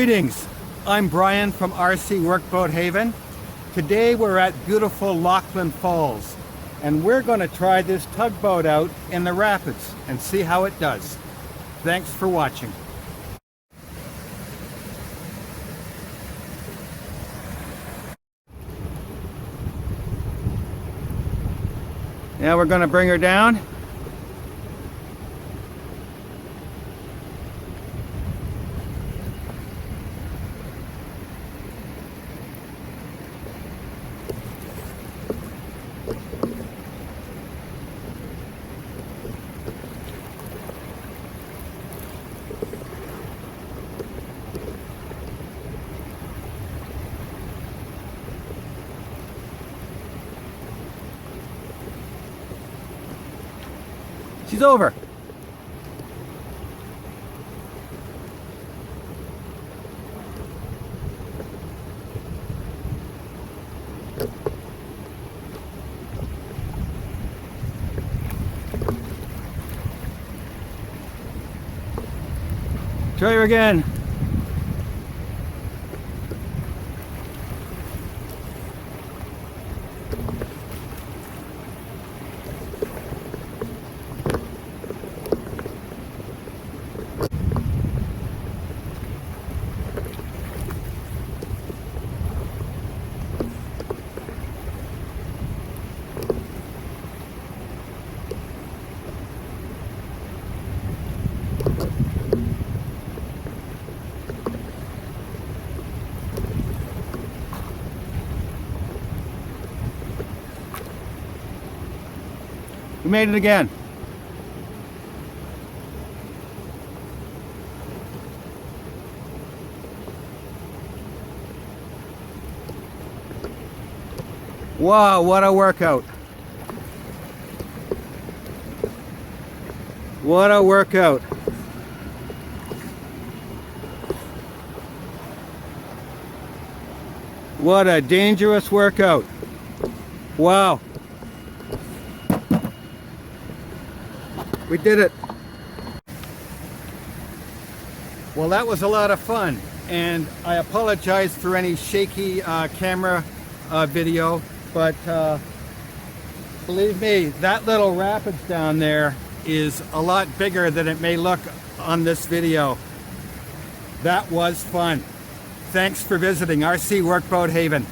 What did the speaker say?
Greetings, I'm Brian from RC Workboat Haven. Today we're at beautiful Lachlan Falls and we're going to try this tugboat out in the rapids and see how it does. Thanks for watching. Now we're going to bring her down. She's over. Try her again. We made it again. Wow, what a workout. What a workout. What a dangerous workout. Wow. We did it. Well, that was a lot of fun, and I apologize for any shaky camera video, but believe me, that little rapids down there is a lot bigger than it may look on this video. That was fun. Thanks for visiting RC Workboat Haven.